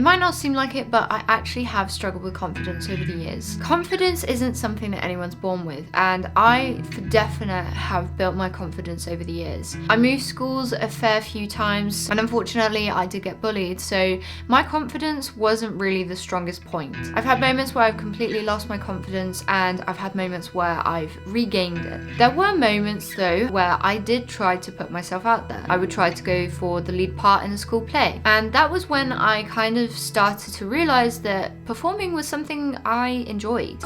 might not seem like it, but I actually have struggled with confidence over the years. Confidence isn't something that anyone's born with, and I for definite have built my confidence over the years. I moved schools a fair few times, and unfortunately I did get bullied, so my confidence wasn't really the strongest point. I've had moments where I've completely lost my confidence, and I've had moments where I've regained it. There were moments though where I did try to put myself out there. I would try to go for the lead part in a school play, and that was when I kind of started to realize that performing was something I enjoyed.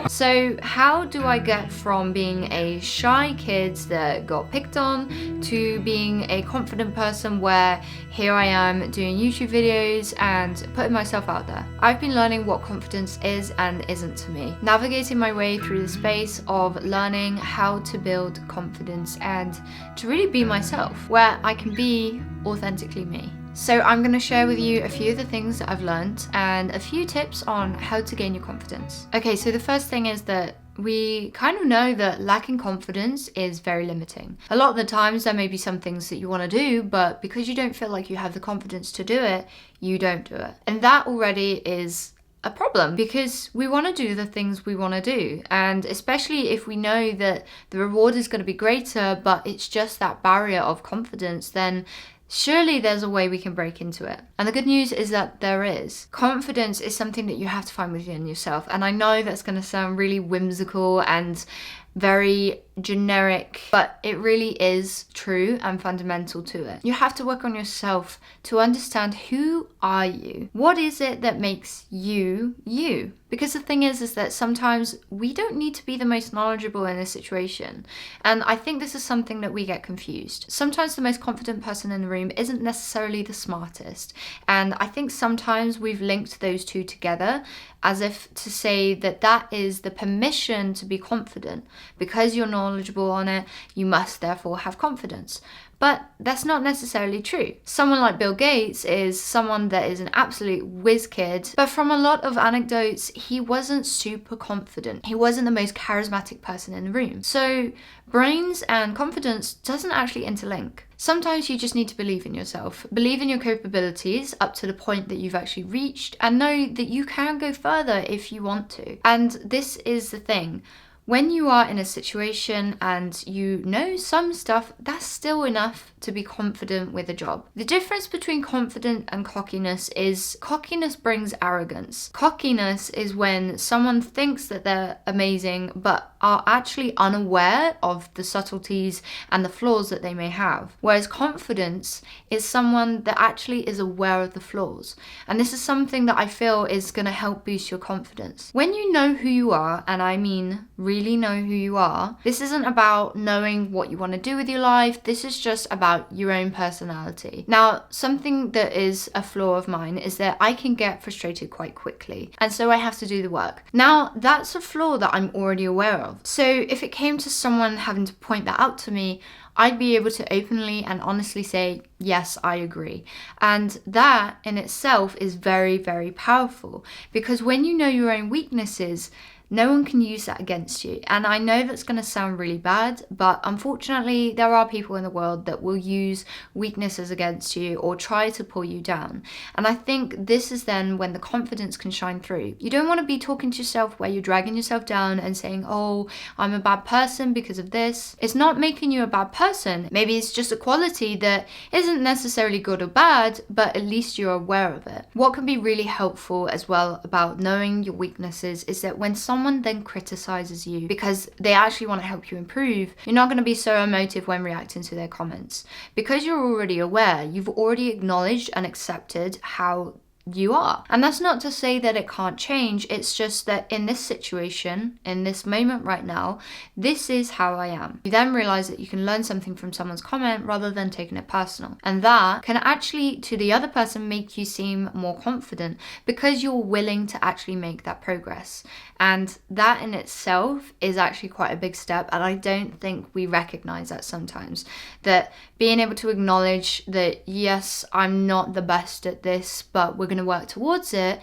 So how do I get from being a shy kid that got picked on to being a confident person where here I am doing YouTube videos and putting myself out there? I've been learning what confidence is and isn't to me. Navigating my way through the space of learning how to build confidence and to really be myself, where I can be authentically me. So I'm going to share with you a few of the things that I've learned and a few tips on how to gain your confidence. Okay, so the first thing is that we kind of know that lacking confidence is very limiting. A lot of the times there may be some things that you want to do, but because you don't feel like you have the confidence to do it, you don't do it. And that already is a problem, because we want to do the things we want to do, and especially if we know that the reward is going to be greater, but it's just that barrier of confidence, then surely there's a way we can break into it. And the good news is that there is. Confidence is something that you have to find within yourself. And I know that's going to sound really whimsical and very generic, but it really is true and fundamental to it. You have to work on yourself to understand, who are you? What is it that makes you you? Because the thing is that sometimes we don't need to be the most knowledgeable in a situation. And I think this is something that we get confused. Sometimes the most confident person in the room isn't necessarily the smartest. And I think sometimes we've linked those two together as if to say that that is the permission to be confident. Because you're knowledgeable on it, you must therefore have confidence. But that's not necessarily true. Someone like Bill Gates is someone that is an absolute whiz kid, but from a lot of anecdotes, he wasn't super confident. He wasn't the most charismatic person in the room. So brains and confidence doesn't actually interlink. Sometimes you just need to believe in yourself, believe in your capabilities up to the point that you've actually reached, and know that you can go further if you want to. And this is the thing. When you are in a situation and you know some stuff, that's still enough to be confident with a job. The difference between confident and cockiness is cockiness brings arrogance. Cockiness is when someone thinks that they're amazing but are actually unaware of the subtleties and the flaws that they may have. Whereas confidence is someone that actually is aware of the flaws. And this is something that I feel is going to help boost your confidence. When you know who you are, and I mean really know who you are, this isn't about knowing what you want to do with your life. This is just about your own personality. Now, something that is a flaw of mine is that I can get frustrated quite quickly, and so I have to do the work. Now, that's a flaw that I'm already aware of. So if it came to someone having to point that out to me, I'd be able to openly and honestly say, yes, I agree. And that in itself is very, very powerful, because when you know your own weaknesses, no one can use that against you. And I know that's going to sound really bad, but unfortunately, there are people in the world that will use weaknesses against you or try to pull you down. And I think this is then when the confidence can shine through. You don't want to be talking to yourself where you're dragging yourself down and saying, oh, I'm a bad person because of this. It's not making you a bad person. Maybe it's just a quality that isn't necessarily good or bad, but at least you're aware of it. What can be really helpful as well about knowing your weaknesses is that when someone then criticizes you because they actually want to help you improve, you're not going to be so emotive when reacting to their comments. Because you're already aware, you've already acknowledged and accepted how you are. And that's not to say that it can't change. It's just that in this situation, in this moment right now, this is how I am. You then realize that you can learn something from someone's comment rather than taking it personal. And that can actually, to the other person, make you seem more confident because you're willing to actually make that progress. And that in itself is actually quite a big step. And I don't think we recognize that sometimes. That being able to acknowledge that, yes, I'm not the best at this, but we're going to work towards it,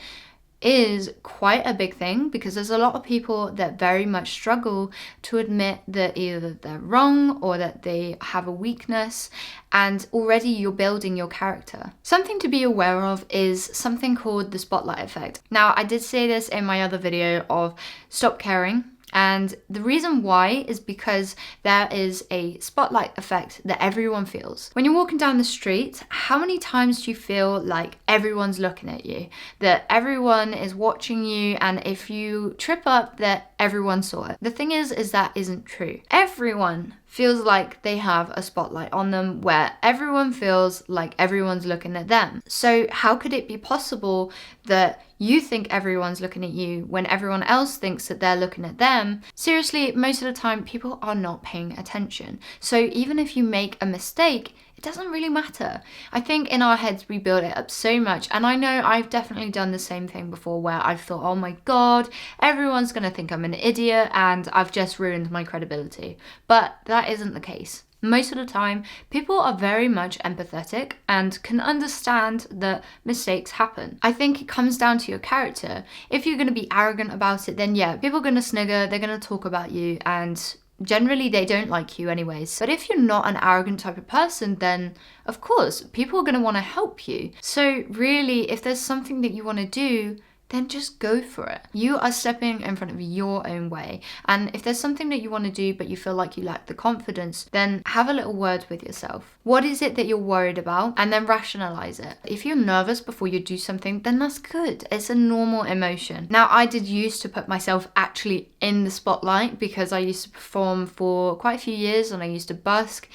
is quite a big thing, because there's a lot of people that very much struggle to admit that either they're wrong or that they have a weakness, and already you're building your character. Something to be aware of is something called the spotlight effect. Now, I did say this in my other video of stop caring. And the reason why is because there is a spotlight effect that everyone feels. When you're walking down the street, how many times do you feel like everyone's looking at you? That everyone is watching you, and if you trip up, that everyone saw it. The thing is that isn't true. Everyone feels like they have a spotlight on them, where everyone feels like everyone's looking at them. So how could it be possible that you think everyone's looking at you when everyone else thinks that they're looking at them? Seriously, most of the time people are not paying attention. So even if you make a mistake, it doesn't really matter. I think in our heads we build it up so much, and I know I've definitely done the same thing before, where I've thought, oh my god, everyone's gonna think I'm an idiot and I've just ruined my credibility. But that isn't the case. Most of the time, people are very much empathetic and can understand that mistakes happen. I think it comes down to your character. If you're going to be arrogant about it, then yeah, people are going to snigger, they're going to talk about you, and generally they don't like you anyways. But if you're not an arrogant type of person, then of course, people are going to want to help you. So really, if there's something that you want to do, then just go for it. You are stepping in front of your own way. And if there's something that you want to do but you feel like you lack the confidence, then have a little word with yourself. What is it that you're worried about? And then rationalize it. If you're nervous before you do something, then that's good. It's a normal emotion. Now, I did used to put myself actually in the spotlight, because I used to perform for quite a few years and I used to busk.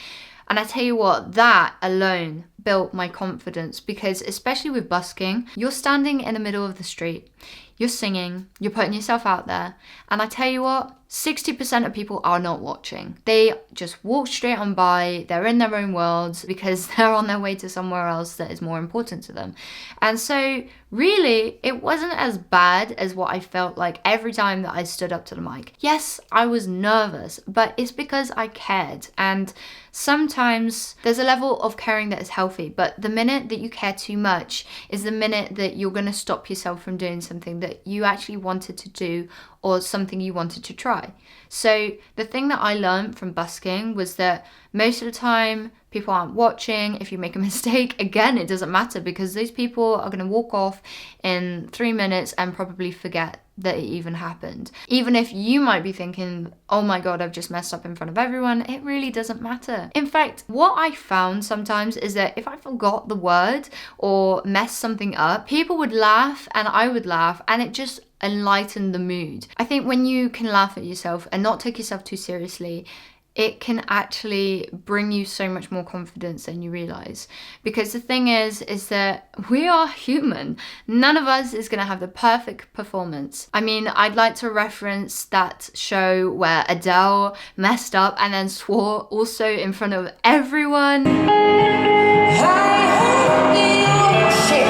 And I tell you what, that alone built my confidence, because especially with busking, you're standing in the middle of the street, you're singing, you're putting yourself out there, and I tell you what, 60% of people are not watching. They just walk straight on by, they're in their own worlds because they're on their way to somewhere else that is more important to them. And so really, it wasn't as bad as what I felt like every time that I stood up to the mic. Yes, I was nervous, but it's because I cared. And sometimes there's a level of caring that is healthy, but the minute that you care too much is the minute that you're going to stop yourself from doing something that you actually wanted to do, or something you wanted to try. So the thing that I learned from busking was that most of the time people aren't watching. If you make a mistake, again, it doesn't matter, because those people are going to walk off in 3 minutes and probably forget that it even happened. Even if you might be thinking, oh my god, I've just messed up in front of everyone, it really doesn't matter. In fact, what I found sometimes is that if I forgot the word or messed something up, people would laugh and I would laugh, and it just enlightened the mood. I think when you can laugh at yourself and not take yourself too seriously, it can actually bring you so much more confidence than you realize. Because the thing is that we are human. None of us is going to have the perfect performance. I mean, I'd like to reference that show where Adele messed up and then swore also in front of everyone. Shit,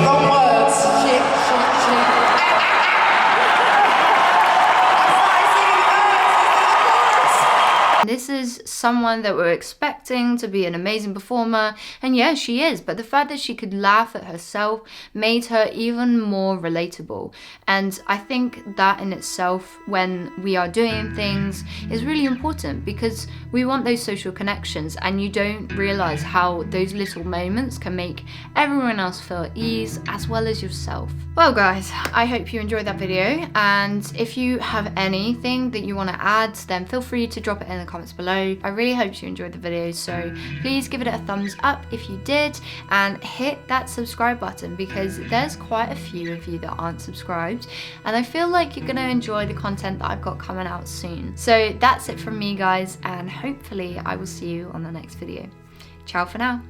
wrong words. Shit. This is someone that we're expecting to be an amazing performer, and yeah, she is, but the fact that she could laugh at herself made her even more relatable. And I think that in itself, when we are doing things, is really important, because we want those social connections, and you don't realize how those little moments can make everyone else feel at ease as well as yourself. Well guys, I hope you enjoyed that video, and if you have anything that you want to add, then feel free to drop it in the comments below. I really hope you enjoyed the video, so please give it a thumbs up if you did, and hit that subscribe button, because there's quite a few of you that aren't subscribed, and I feel like you're gonna enjoy the content that I've got coming out soon. So that's it from me guys, and hopefully I will see you on the next video. Ciao for now.